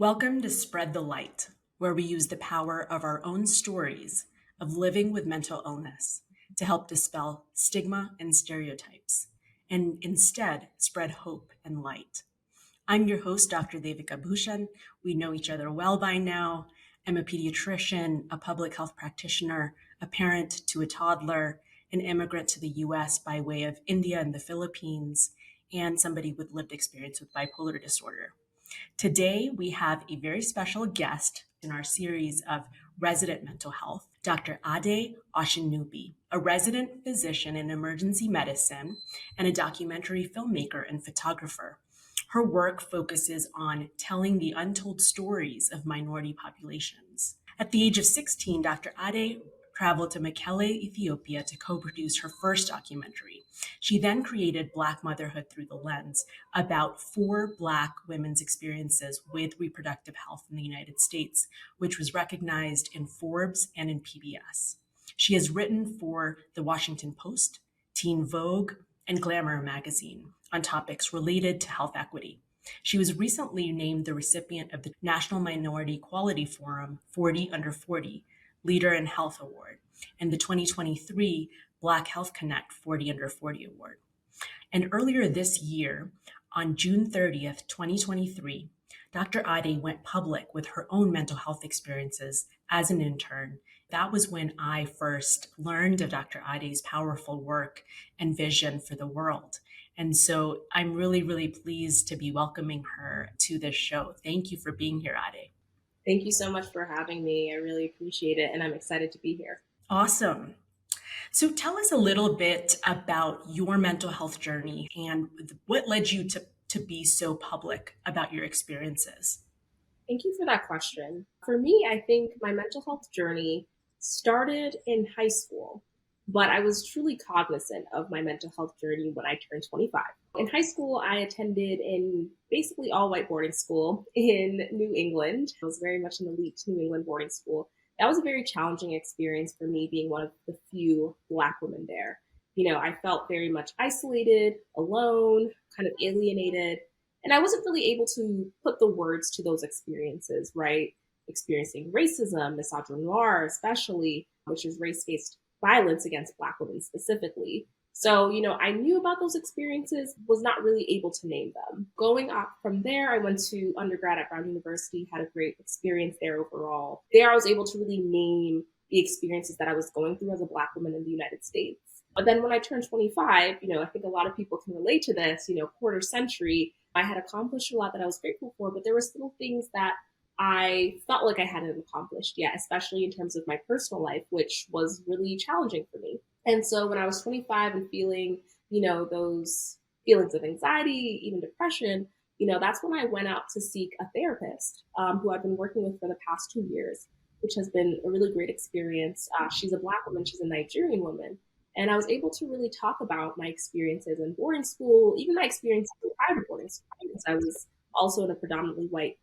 Welcome to Spread the Light, where we use the power of our own stories of living with mental illness to help dispel stigma and stereotypes, and instead spread hope and light. I'm your host, Dr. Devika Bhushan. We know each other well by now. I'm a pediatrician, a public health practitioner, a parent to a toddler, an immigrant to the US by way of India and the Philippines, and somebody with lived experience with bipolar disorder. Today, we have a very special guest in our series of resident mental health, Dr. Ade Osinubi, a resident physician in emergency medicine and a documentary filmmaker and photographer. Her work focuses on telling the untold stories of minority populations. At the age of 16, Dr. Ade traveled to Mekelle, Ethiopia to co-produce her first documentary. She then created Black Motherhood Through the Lens, about 4 Black women's experiences with reproductive health in the United States, which was recognized in Forbes and in PBS. She has written for The Washington Post, Teen Vogue, and Glamour magazine on topics related to health equity. She was recently named the recipient of the National Minority Equality Forum 40 Under 40 Leader in Health Award and the 2023 Black Health Connect 40 Under 40 Award. And earlier this year, on June 30th, 2023, Dr. Ade went public with her own mental health experiences as an intern. That was when I first learned of Dr. Ade's powerful work and vision for the world. And so I'm really, really pleased to be welcoming her to this show. Thank you for being here, Ade. Thank you so much for having me. I really appreciate it, and I'm excited to be here. Awesome. So tell us a little bit about your mental health journey and what led you to be so public about your experiences. Thank you for that question. For me, I think my mental health journey started in high school, but I was truly cognizant of my mental health journey when I turned 25. In high school, I attended in basically all white boarding school in New England. It was very much an elite New England boarding school. That was a very challenging experience for me, being one of the few Black women there. I felt very much isolated, alone, kind of alienated, and I wasn't really able to put the words to those experiences, right? Experiencing racism, misogynoir especially, which is race-based violence against Black women specifically. So, I knew about those experiences, was not really able to name them. Going up from there, I went to undergrad at Brown University, had a great experience there overall. There, I was able to really name the experiences that I was going through as a Black woman in the United States. But then when I turned 25, I think a lot of people can relate to this, quarter century, I had accomplished a lot that I was grateful for, but there were still things that I felt like I hadn't accomplished yet, especially in terms of my personal life, which was really challenging for me. And so when I was 25 and feeling, those feelings of anxiety, even depression, that's when I went out to seek a therapist who I've been working with for the past 2 years, which has been a really great experience. She's a Black woman, she's a Nigerian woman. And I was able to really talk about my experiences in boarding school, even my experience in private boarding school, because I was also in a predominantly white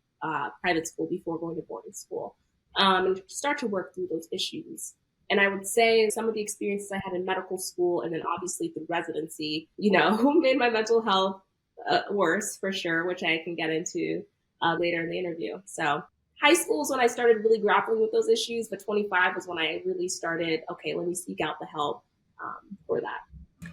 private school before going to boarding school, and start to work through those issues. And I would say some of the experiences I had in medical school and then obviously through residency, made my mental health worse for sure, which I can get into later in the interview. So high school is when I started really grappling with those issues, but 25 was when I really started, okay, let me seek out the help for that.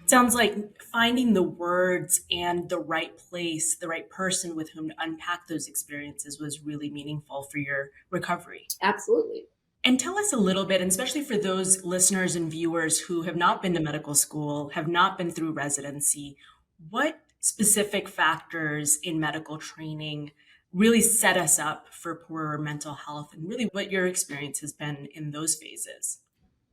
Sounds like finding the words and the right place, the right person with whom to unpack those experiences was really meaningful for your recovery. Absolutely. And tell us a little bit, and especially for those listeners and viewers who have not been to medical school, have not been through residency, what specific factors in medical training really set us up for poorer mental health, and really what your experience has been in those phases?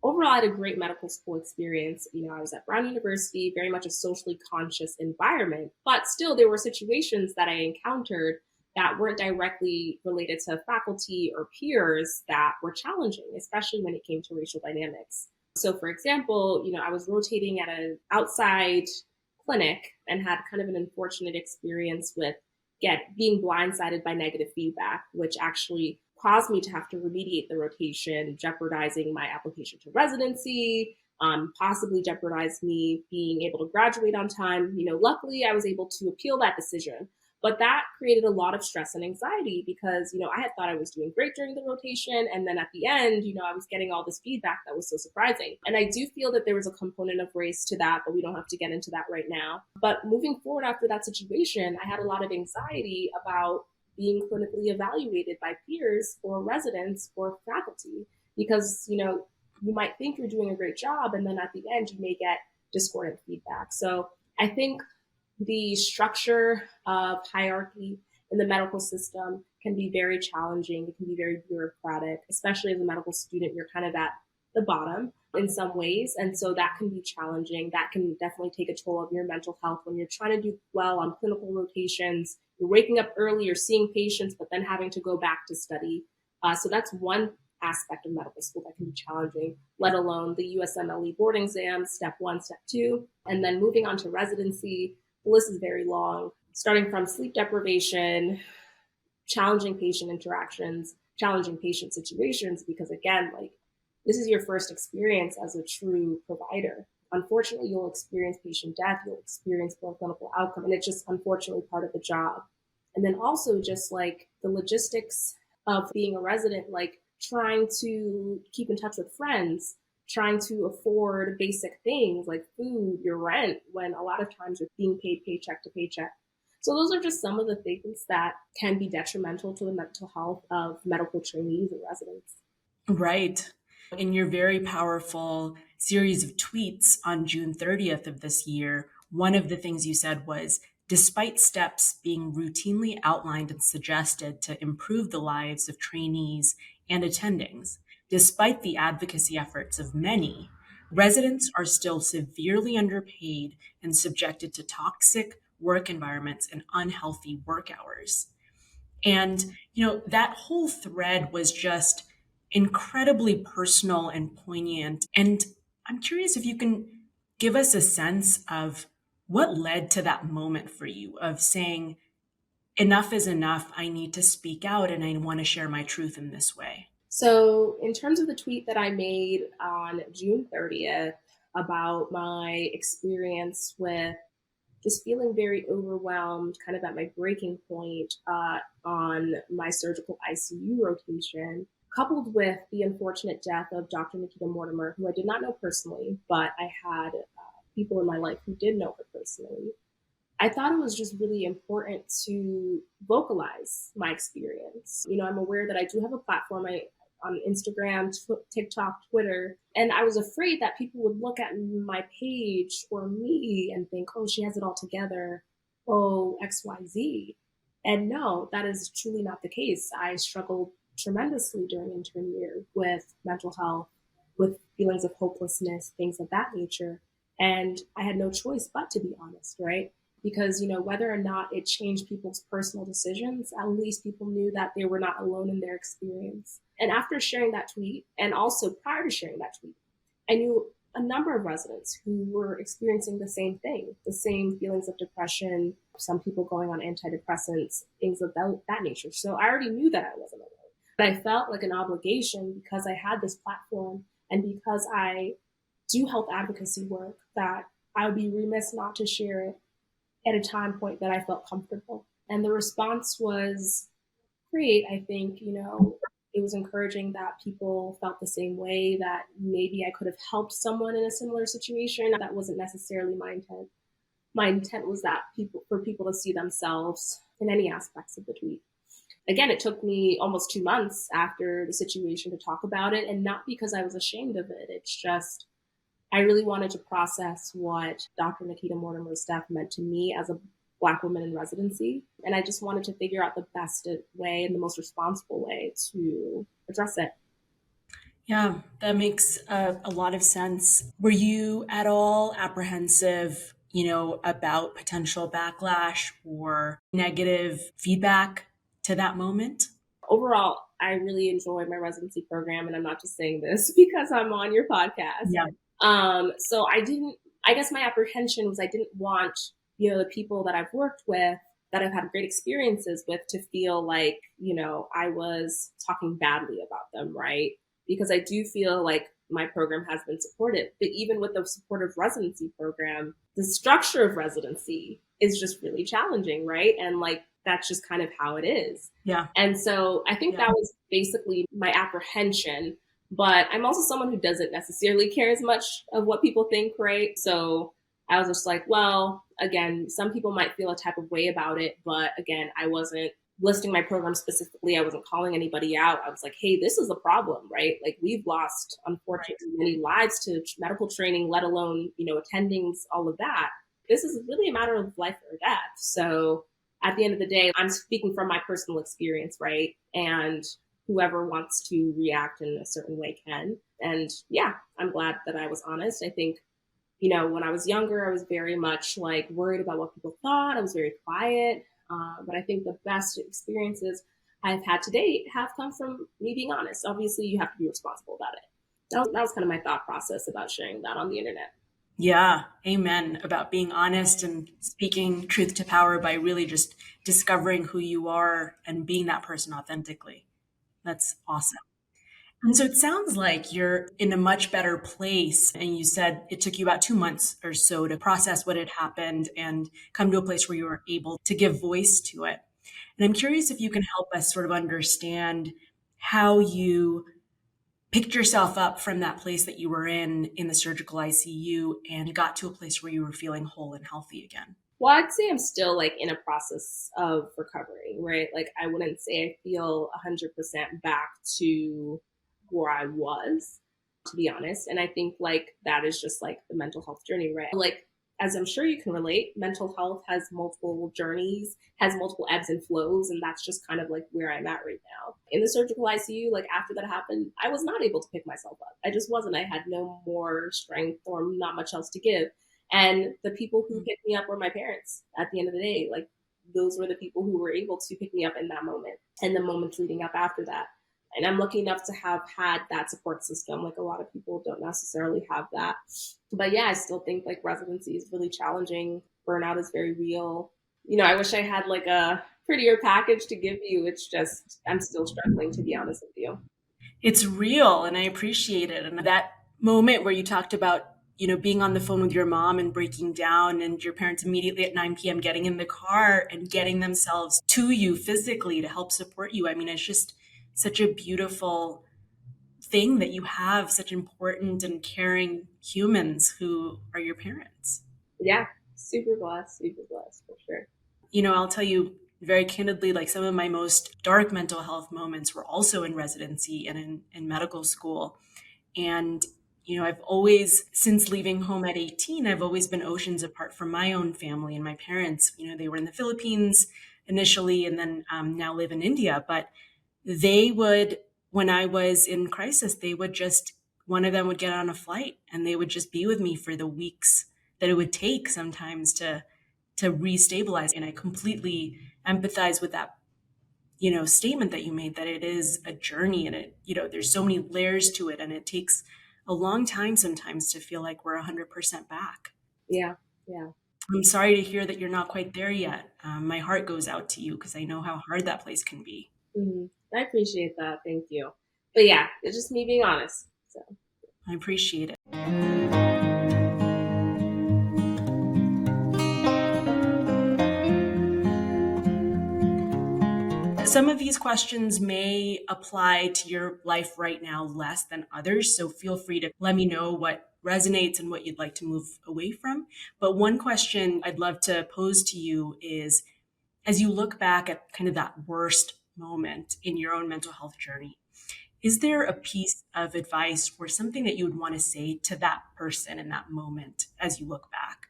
Overall, I had a great medical school experience. I was at Brown University, very much a socially conscious environment, but still there were situations that I encountered that weren't directly related to faculty or peers that were challenging, especially when it came to racial dynamics. So for example, I was rotating at an outside clinic and had kind of an unfortunate experience with being blindsided by negative feedback, which actually caused me to have to remediate the rotation, jeopardizing my application to residency, possibly jeopardized me being able to graduate on time. Luckily I was able to appeal that decision. But that created a lot of stress and anxiety because, I had thought I was doing great during the rotation. And then at the end, I was getting all this feedback that was so surprising. And I do feel that there was a component of race to that, but we don't have to get into that right now. But moving forward after that situation, I had a lot of anxiety about being clinically evaluated by peers or residents or faculty because, you might think you're doing a great job, and then at the end, you may get discordant feedback. So I think the structure of hierarchy in the medical system can be very challenging. It can be very bureaucratic, especially as a medical student, you're kind of at the bottom in some ways. And so that can be challenging. That can definitely take a toll on your mental health when you're trying to do well on clinical rotations. You're waking up early, you're seeing patients, but then having to go back to study. So that's one aspect of medical school that can be challenging, let alone the USMLE board exam, step 1, step 2, and then moving on to residency. The list is very long, starting from sleep deprivation, challenging patient interactions, challenging patient situations, because again, this is your first experience as a true provider. Unfortunately, you'll experience patient death, you'll experience poor clinical outcome, and it's just unfortunately part of the job. And then also just the logistics of being a resident, trying to keep in touch with friends, trying to afford basic things like food, your rent, when a lot of times you're being paid paycheck to paycheck. So those are just some of the things that can be detrimental to the mental health of medical trainees and residents. Right. In your very powerful series of tweets on June 30th of this year, one of the things you said was, despite steps being routinely outlined and suggested to improve the lives of trainees and attendings, despite the advocacy efforts of many, residents are still severely underpaid and subjected to toxic work environments and unhealthy work hours. And, that whole thread was just incredibly personal and poignant. And I'm curious if you can give us a sense of what led to that moment for you of saying, enough is enough. I need to speak out and I want to share my truth in this way. So in terms of the tweet that I made on June 30th about my experience with just feeling very overwhelmed, kind of at my breaking point on my surgical ICU rotation, coupled with the unfortunate death of Dr. Nikita Mortimer, who I did not know personally, but I had people in my life who did know her personally. I thought it was just really important to vocalize my experience. I'm aware that I do have a platform on Instagram, TikTok, Twitter, and I was afraid that people would look at my page or me and think, oh, she has it all together. Oh, XYZ. And no, that is truly not the case. I struggled tremendously during intern year with mental health, with feelings of hopelessness, things of that nature. And I had no choice but to be honest, right? Because, whether or not it changed people's personal decisions, at least people knew that they were not alone in their experience. And after sharing that tweet, and also prior to sharing that tweet, I knew a number of residents who were experiencing the same thing, the same feelings of depression, some people going on antidepressants, things of that nature. So I already knew that I wasn't alone. But I felt like an obligation because I had this platform and because I do health advocacy work that I would be remiss not to share it at a time point that I felt comfortable. And the response was great. I think, it was encouraging that people felt the same way, that maybe I could have helped someone in a similar situation. That wasn't necessarily my intent. My intent was that for people to see themselves in any aspects of the tweet. Again, it took me almost 2 months after the situation to talk about it, and not because I was ashamed of it. It's just, I really wanted to process what Dr. Nikita Mortimer's death meant to me as a Black woman in residency. And I just wanted to figure out the best way and the most responsible way to address it. Yeah, that makes a lot of sense. Were you at all apprehensive, about potential backlash or negative feedback to that moment? Overall, I really enjoyed my residency program, and I'm not just saying this because I'm on your podcast. Yeah. So I guess my apprehension was I didn't want, the people that I've worked with, that I've had great experiences with, to feel like, I was talking badly about them, right? Because I do feel like my program has been supportive. But even with the supportive residency program, the structure of residency is just really challenging, right? And that's just kind of how it is. Yeah. And so I think that was basically my apprehension. But I'm also someone who doesn't necessarily care as much of what people think, right? So I was just like, well, again, some people might feel a type of way about it. But again, I wasn't listing my program specifically. I wasn't calling anybody out. I was like, hey, this is a problem, right? Like we've lost, unfortunately, many lives to medical training, let alone, attendings, all of that. This is really a matter of life or death. So at the end of the day, I'm speaking from my personal experience, right? And whoever wants to react in a certain way can. And yeah, I'm glad that I was honest. I think, when I was younger, I was very much like worried about what people thought. I was very quiet. But I think the best experiences I've had to date have come from me being honest. Obviously, you have to be responsible about it. That was kind of my thought process about sharing that on the internet. Yeah, amen. About being honest and speaking truth to power by really just discovering who you are and being that person authentically. That's awesome. And so it sounds like you're in a much better place. And you said it took you about 2 months or so to process what had happened and come to a place where you were able to give voice to it. And I'm curious if you can help us sort of understand how you picked yourself up from that place that you were in the surgical ICU and got to a place where you were feeling whole and healthy again. Well, I'd say I'm still like in a process of recovery, right? Like I wouldn't say I feel 100% back to where I was, to be honest. And I think like that is just like the mental health journey, right? Like, as I'm sure you can relate, mental health has multiple journeys, has multiple ebbs and flows. And that's just kind of like where I'm at right now. In the surgical ICU, like after that happened, I was not able to pick myself up. I just wasn't. I had no more strength or not much else to give. And the people who picked me up were my parents at the end of the day. Like those were the people who were able to pick me up in that moment and the moments leading up after that. And I'm lucky enough to have had that support system. Like a lot of people don't necessarily have that. But yeah, I still think like residency is really challenging. Burnout is very real. I wish I had like a prettier package to give you. It's just, I'm still struggling, to be honest with you. It's real and I appreciate it. And that moment where you talked about, being on the phone with your mom and breaking down and your parents immediately at 9 p.m. getting in the car and getting themselves to you physically to help support you. I mean, it's just such a beautiful thing that you have such important and caring humans who are your parents. Yeah, super blessed for sure. I'll tell you very candidly, like some of my most dark mental health moments were also in residency and in medical school. And, I've always, since leaving home at 18, I've always been oceans apart from my own family and my parents. They were in the Philippines initially and then now live in India. But they would, when I was in crisis, one of them would get on a flight and they would just be with me for the weeks that it would take sometimes to restabilize. And I completely empathize with that, statement that you made, that it is a journey and there's so many layers to it and it takes a long time sometimes to feel like we're 100% back. Yeah. Yeah. I'm sorry to hear that you're not quite there yet. My heart goes out to you because I know how hard that place can be. Mm-hmm. I appreciate that. Thank you. But yeah, it's just me being honest. So I appreciate it. Some of these questions may apply to your life right now less than others, so feel free to let me know what resonates and what you'd like to move away from. But one question I'd love to pose to you is, as you look back at kind of that worst moment in your own mental health journey, is there a piece of advice or something that you would want to say to that person in that moment as you look back?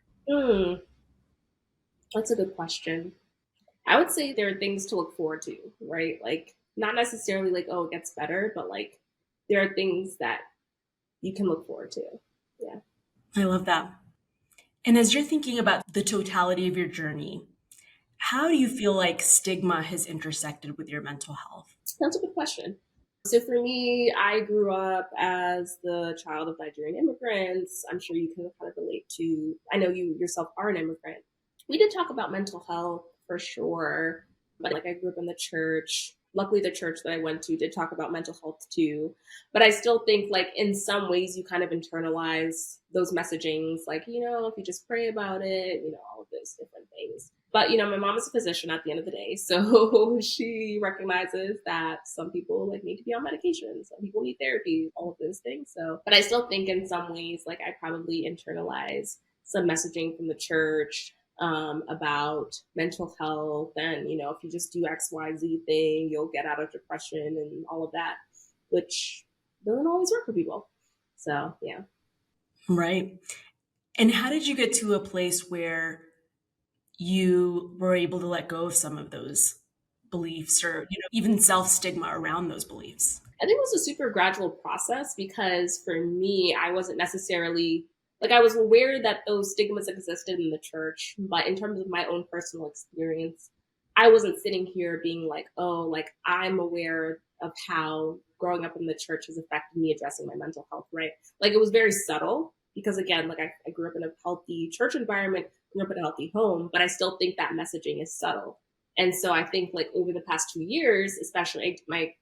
That's a good question. I would say there are things to look forward to, right? Like not necessarily like, oh, it gets better, but like there are things that you can look forward to. Yeah. I love that. And as you're thinking about the totality of your journey, how do you feel like stigma has intersected with your mental health? That's a good question. So for me, I grew up as the child of Nigerian immigrants. I'm sure you can kind of relate to, I know you yourself are an immigrant. We did talk about mental health for sure, but like I grew up in the church. Luckily, the church that I went to did talk about mental health too. But I still think like in some ways you kind of internalize those messagings, like, if you just pray about it, all of those different things. But, my mom is a physician at the end of the day. So she recognizes that some people like need to be on medication. Some people need therapy, all of those things. So, but I still think in some ways, like I probably internalize some messaging from the church about mental health. And, if you just do XYZ thing, you'll get out of depression and all of that, which doesn't always work for people. So, yeah. Right. And how did you get to a place where you were able to let go of some of those beliefs or, even self-stigma around those beliefs? I think it was a super gradual process because for me, I wasn't necessarily like I was aware that those stigmas existed in the church, but in terms of my own personal experience, I wasn't sitting here being like, oh, like I'm aware of how growing up in the church has affected me addressing my mental health, right? Like it was very subtle because again, like I grew up in a healthy church environment, grew up in a healthy home, but I still think that messaging is subtle. And so I think like over the past 2 years, especially my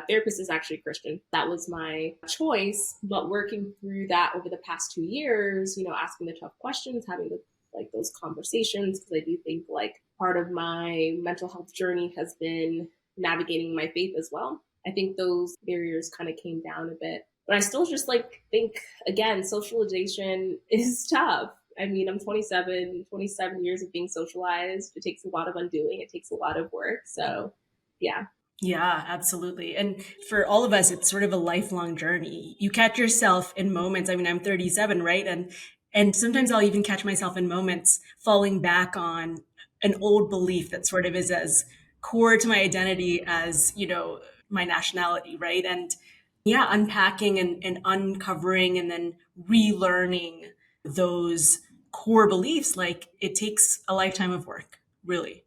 therapist is actually Christian. That was my choice. But working through that over the past 2 years, asking the tough questions, having like those conversations, because I do think like part of my mental health journey has been navigating my faith as well. I think those barriers kind of came down a bit. But I still just like think, again, socialization is tough. I mean, I'm 27 years of being socialized. It takes a lot of undoing. It takes a lot of work. So, yeah. Yeah, absolutely. And for all of us, it's sort of a lifelong journey. You catch yourself in moments. I mean, I'm 37, right? And sometimes I'll even catch myself in moments falling back on an old belief that sort of is as core to my identity as, my nationality, right? And yeah, unpacking and uncovering and then relearning those core beliefs, like it takes a lifetime of work, really.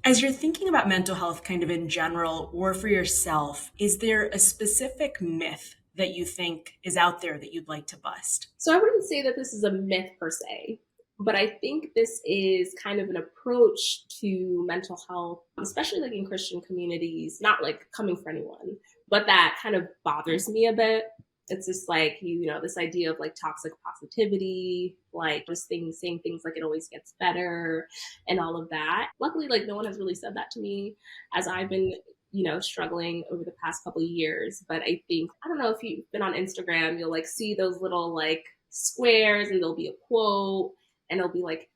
As you're thinking about mental health kind of in general or for yourself, is there a specific myth that you think is out there that you'd like to bust? So I wouldn't say that this is a myth per se, but I think this is kind of an approach to mental health, especially like in Christian communities, not like coming for anyone, but that kind of bothers me a bit. It's just like, this idea of like toxic positivity, like just saying things like it always gets better and all of that. Luckily, like no one has really said that to me as I've been struggling over the past couple of years. But I think, I don't know if you've been on Instagram, you'll like see those little like squares and there'll be a quote and it'll be like,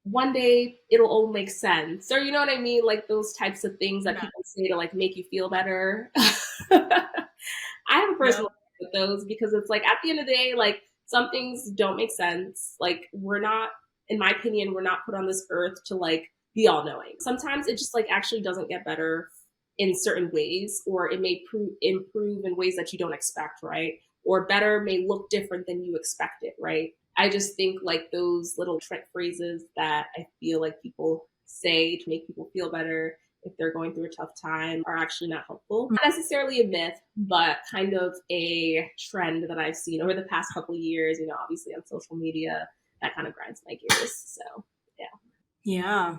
one day it'll all make sense. Or you know what I mean? Like those types of things that people say to like make you feel better. I have a personal with those because it's like at the end of the day, like some things don't make sense. Like we're not, in my opinion, we're not put on this earth to like be all knowing. Sometimes it just like actually doesn't get better in certain ways, or it may improve in ways that you don't expect, right? Or better may look different than you expected, right? I just think like those little trick phrases that I feel like people say to make people feel better if they're going through a tough time are actually not helpful. Not necessarily a myth, but kind of a trend that I've seen over the past couple of years, obviously on social media, that kind of grinds my gears. So, yeah. Yeah.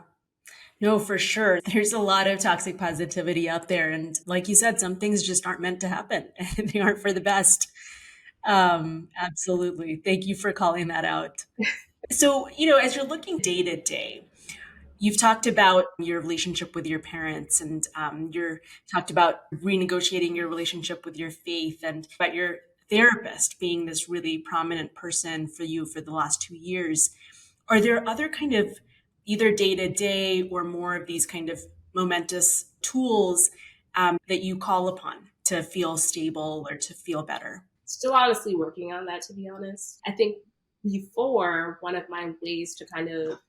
No, for sure. There's a lot of toxic positivity out there. And like you said, some things just aren't meant to happen. They aren't for the best. Absolutely. Thank you for calling that out. So, as you're looking day to day, you've talked about your relationship with your parents and you're talked about renegotiating your relationship with your faith and about your therapist being this really prominent person for you for the last 2 years. Are there other kind of either day to day or more of these kind of momentous tools that you call upon to feel stable or to feel better? Still honestly working on that, to be honest. I think before, one of my ways to kind of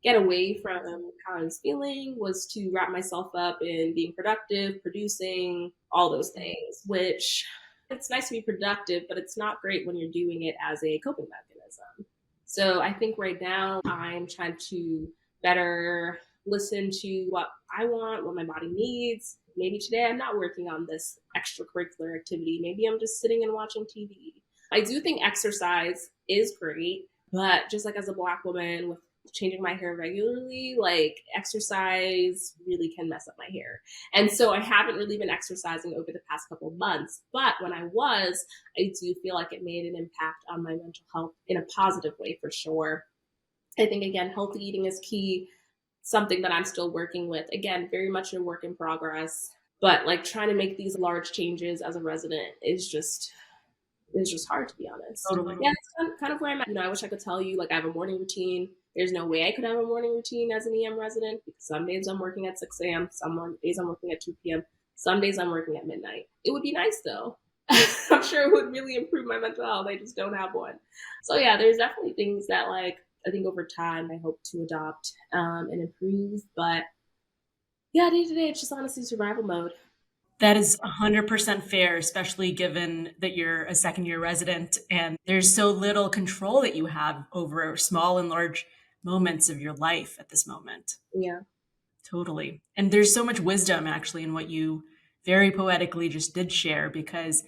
get away from how I was feeling was to wrap myself up in being productive, producing, all those things, which it's nice to be productive, but it's not great when you're doing it as a coping mechanism. So I think right now I'm trying to better listen to what I want, what my body needs. Maybe today I'm not working on this extracurricular activity. Maybe I'm just sitting and watching TV. I do think exercise is great, but just like as a Black woman with changing my hair regularly, like exercise really can mess up my hair. And so I haven't really been exercising over the past couple of months. But when I was, I do feel like it made an impact on my mental health in a positive way for sure. I think, again, healthy eating is key. something that I'm still working with. Again, very much a work in progress, but like trying to make these large changes as a resident is just hard, to be honest. Totally. Yeah, it's kind of where I'm at. I wish I could tell you like I have a morning routine. There's no way I could have a morning routine as an EM resident because some days I'm working at 6 a.m., some days I'm working at 2 p.m., some days I'm working at midnight. It would be nice though. I'm sure it would really improve my mental health. I just don't have one. So yeah, there's definitely things that like I think over time I hope to adopt and improve. But yeah, day to day, it's just honestly survival mode. That is 100% fair, especially given that you're a second year resident and there's so little control that you have over small and large moments of your life at this moment. Yeah. Totally. And there's so much wisdom actually in what you very poetically just did share because,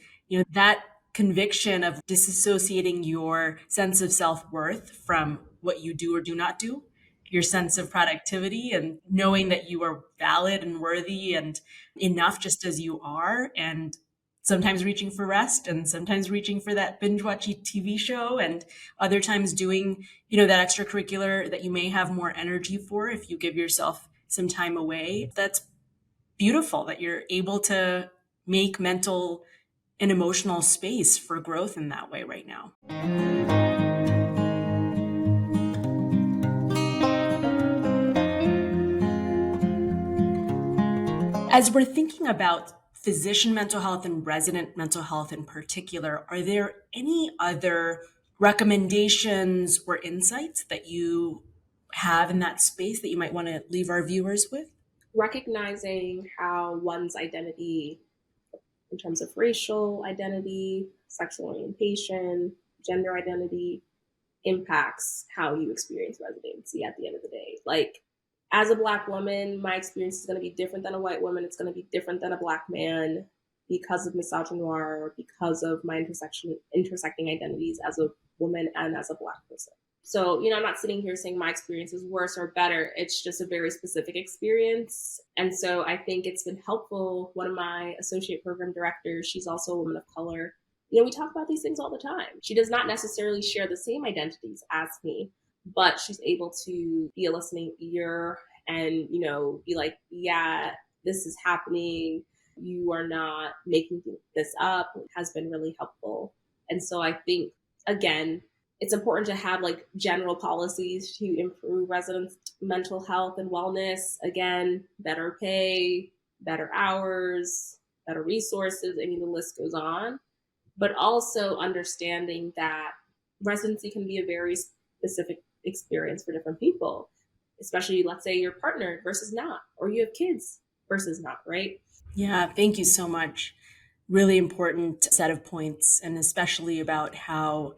that conviction of disassociating your sense of self-worth from what you do or do not do, your sense of productivity and knowing that you are valid and worthy and enough just as you are, and sometimes reaching for rest and sometimes reaching for that binge watchy TV show and other times doing, that extracurricular that you may have more energy for if you give yourself some time away. That's beautiful that you're able to make mental and emotional space for growth in that way right now. As we're thinking about physician mental health and resident mental health in particular, are there any other recommendations or insights that you have in that space that you might want to leave our viewers with? Recognizing how one's identity in terms of racial identity, sexual orientation, gender identity impacts how you experience residency at the end of the day. Like, as a Black woman, my experience is going to be different than a white woman. It's going to be different than a Black man because of misogyny or because of my intersecting identities as a woman and as a Black person. So, I'm not sitting here saying my experience is worse or better. It's just a very specific experience. And so I think it's been helpful. One of my associate program directors, she's also a woman of color. We talk about these things all the time. She does not necessarily share the same identities as me, but she's able to be a listening ear and, be like, yeah, this is happening. You are not making this up. It has been really helpful. And so I think, again, it's important to have like general policies to improve residents' mental health and wellness. Again, better pay, better hours, better resources. I mean, the list goes on. But also understanding that residency can be a very specific experience for different people, especially let's say you're partnered versus not, or you have kids versus not, right? Yeah, thank you so much. Really important set of points, and especially about how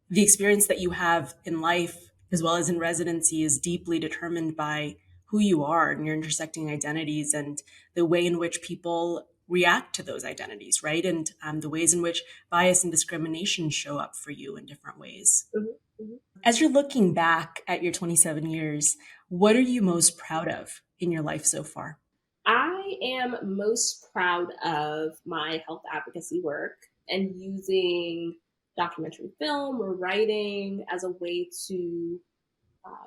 the experience that you have in life as well as in residency is deeply determined by who you are and your intersecting identities and the way in which people react to those identities, right? And the ways in which bias and discrimination show up for you in different ways. Mm-hmm, mm-hmm. As you're looking back at your 27 years, what are you most proud of in your life so far? I am most proud of my health advocacy work and using documentary film or writing as a way to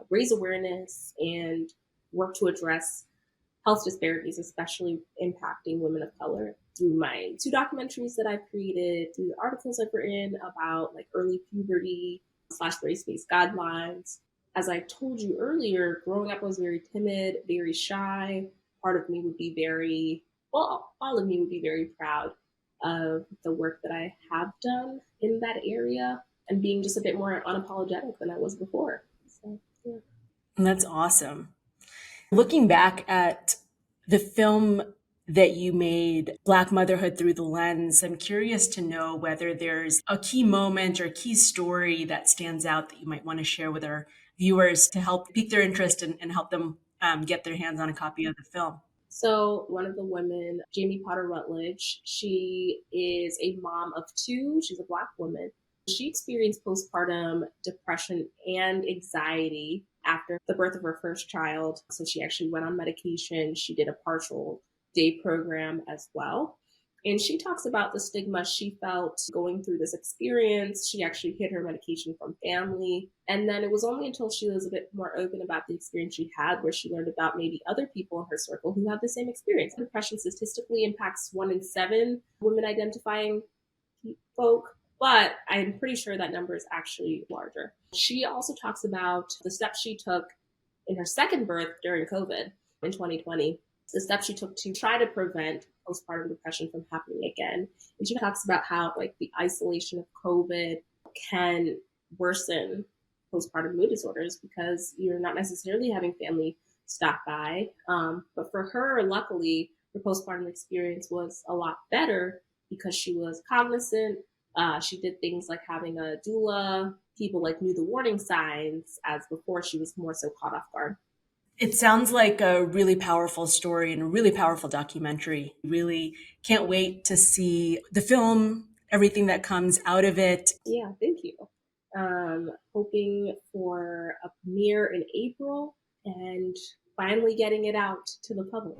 raise awareness and work to address health disparities, especially impacting women of color through my 2 documentaries that I've created, through the articles I've written about like early puberty / race-based guidelines. As I told you earlier, growing up I was very timid, very shy. Part of me would be all of me would be very proud of the work that I have done in that area and being just a bit more unapologetic than I was before. So, yeah. And that's awesome. Looking back at the film that you made, Black Motherhood Through the Lens, I'm curious to know whether there's a key moment or a key story that stands out that you might want to share with our viewers to help pique their interest and help them get their hands on a copy of the film. So one of the women, Jamie Potter Rutledge, she is a mom of 2. She's a Black woman. She experienced postpartum depression and anxiety after the birth of her first child. So she actually went on medication. She did a partial day program as well. And she talks about the stigma she felt going through this experience. She actually hid her medication from family. And then it was only until she was a bit more open about the experience she had where she learned about maybe other people in her circle who had the same experience. Depression statistically impacts 1 in 7 women identifying folk, but I'm pretty sure that number is actually larger. She also talks about the steps she took in her second birth during COVID in 2020, the steps she took to try to prevent postpartum depression from happening again. And she talks about how like the isolation of COVID can worsen postpartum mood disorders because you're not necessarily having family stop by. But for her, luckily, her postpartum experience was a lot better because she was cognizant. She did things like having a doula. People like knew the warning signs, as before she was more so caught off guard. It sounds like a really powerful story and a really powerful documentary. Really can't wait to see the film, everything that comes out of it. Yeah, thank you. Hoping for a premiere in April and finally getting it out to the public.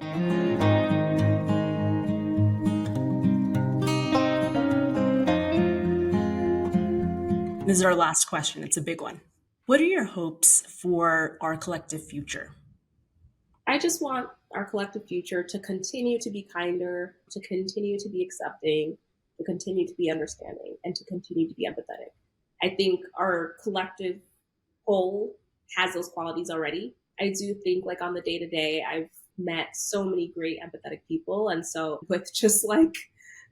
This is our last question. It's a big one. What are your hopes for our collective future? I just want our collective future to continue to be kinder, to continue to be accepting, to continue to be understanding, and to continue to be empathetic. I think our collective whole has those qualities already. I do think like on the day to day, I've met so many great empathetic people. And so with just like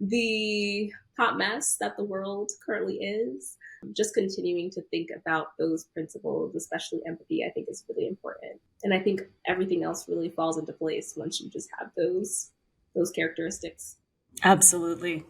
the hot mess that the world currently is, just continuing to think about those principles, especially empathy, I think is really important. And I think everything else really falls into place once you just have those characteristics. Absolutely.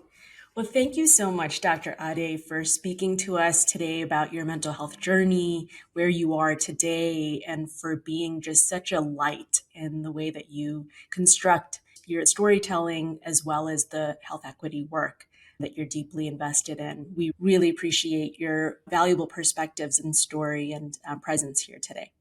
Well, thank you so much, Dr. Ade, for speaking to us today about your mental health journey, where you are today, and for being just such a light in the way that you construct your storytelling as well as the health equity work that you're deeply invested in. We really appreciate your valuable perspectives and story and presence here today.